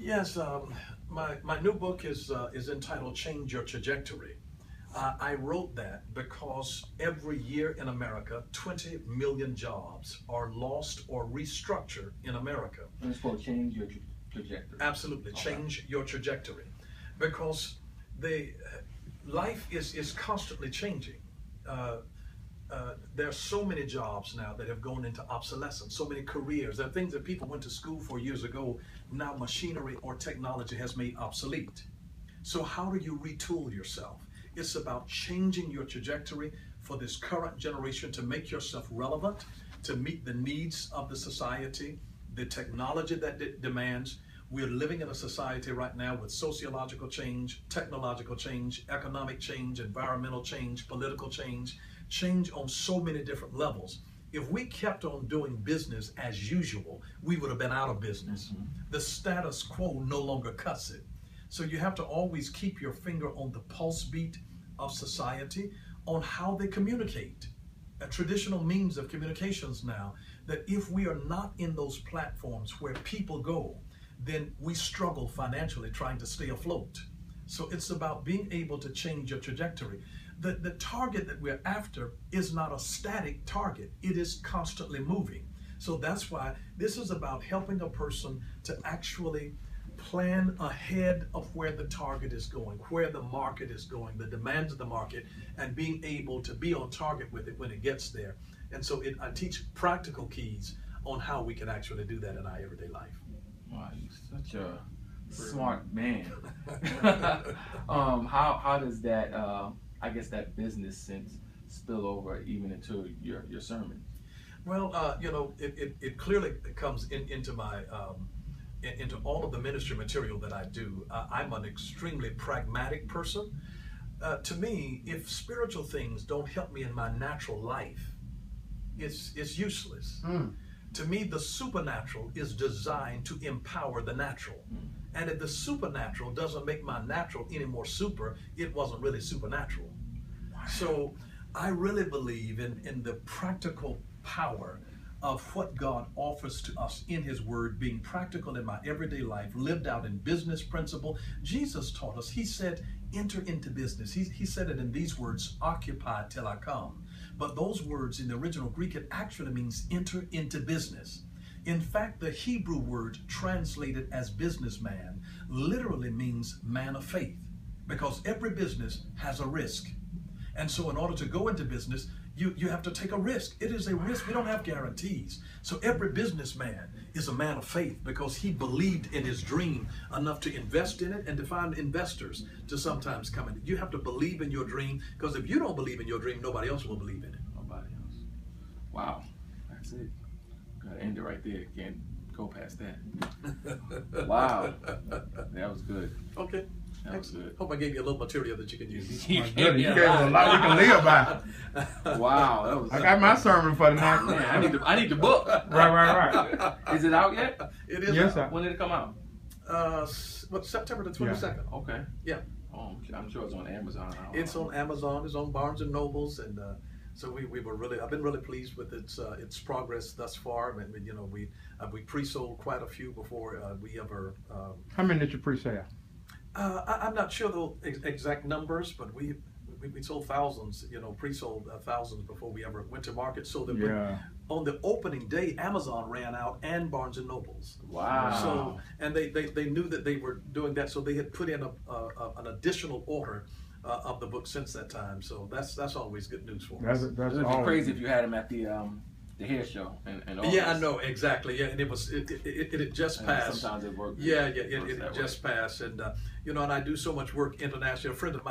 Yes, my new book is entitled Change Your Trajectory. I wrote that because every year in America, 20 million jobs are lost or restructured in America. And it's called Change Your Trajectory. Absolutely, Okay. change your trajectory. Because life is constantly changing. There are so many jobs now that have gone into obsolescence, so many careers. There are things that people went to school for years ago, now machinery or technology has made obsolete. So how do you retool yourself? It's about changing your trajectory for this current generation to make yourself relevant, to meet the needs of the society, the technology that it demands. We're living in a society right now with sociological change, technological change, economic change, environmental change, political change, change on so many different levels. If we kept on doing business as usual, we would have been out of business. Mm-hmm. The status quo no longer cuts it. So you have to always keep your finger on the pulse beat of society, on how they communicate. A traditional means of communications now, that if we are not in those platforms where people go, then we struggle financially trying to stay afloat. So it's about being able to change your trajectory. The target that we're after is not a static target. It is constantly moving. So that's why this is about helping a person to actually plan ahead of where the target is going, where the market is going, the demands of the market, and being able to be on target with it when it gets there. And so I teach practical keys on how we can actually do that in our everyday life. Wow, you're such a smart man. How does that, I guess that business sense spill over even into your sermon? Well, it clearly comes into my into all of the ministry material that I do. I'm an extremely pragmatic person. To me, if spiritual things don't help me in my natural life, it's useless. To me, the supernatural is designed to empower the natural. And if the supernatural doesn't make my natural any more super, it wasn't really supernatural. Wow. So I really believe in the practical power of what God offers to us in His Word, being practical in my everyday life, lived out in business principle. Jesus taught us, He said, enter into business. He said it in these words, occupy till I come. But those words in the original Greek, it actually means enter into business. In fact, the Hebrew word translated as businessman literally means man of faith, because every business has a risk. And so in order to go into business, you have to take a risk. It is a risk. We don't have guarantees. So every businessman is a man of faith because he believed in his dream enough to invest in it and to find investors to sometimes come in. You have to believe in your dream, because if you don't believe in your dream, nobody else will believe in it. Nobody else. Wow. That's it. Gotta end it right there. Can't go past that. Wow. That was good. Okay. That was good. Hope I gave you a little material that you can use. You gave us a lot we can live by. Wow. That was I got my sermon for the night. Man, I need the book. Right. Is it out yet? It is. Yes, out. sir. When did it come out? September the 22nd. Okay. Yeah. Oh, I'm sure it's on Amazon. It's on Amazon. It's on Barnes and Nobles, and so I've been really pleased with its progress thus far. And we pre-sold quite a few before we ever. How many did you pre-sale? I'm not sure the exact numbers, but we sold thousands, pre-sold thousands before we ever went to market. So that on the opening day, Amazon ran out and Barnes and Nobles. Wow. So, and they knew that they were doing that, so they had put in an additional order of the book since that time. So that's always good news for us. That's It would be crazy if you had him at the hair show and all. Yeah, I know, exactly. Yeah, and it had just passed. Sometimes it works. Yeah, it just passed, and and I do so much work internationally. A friend of mine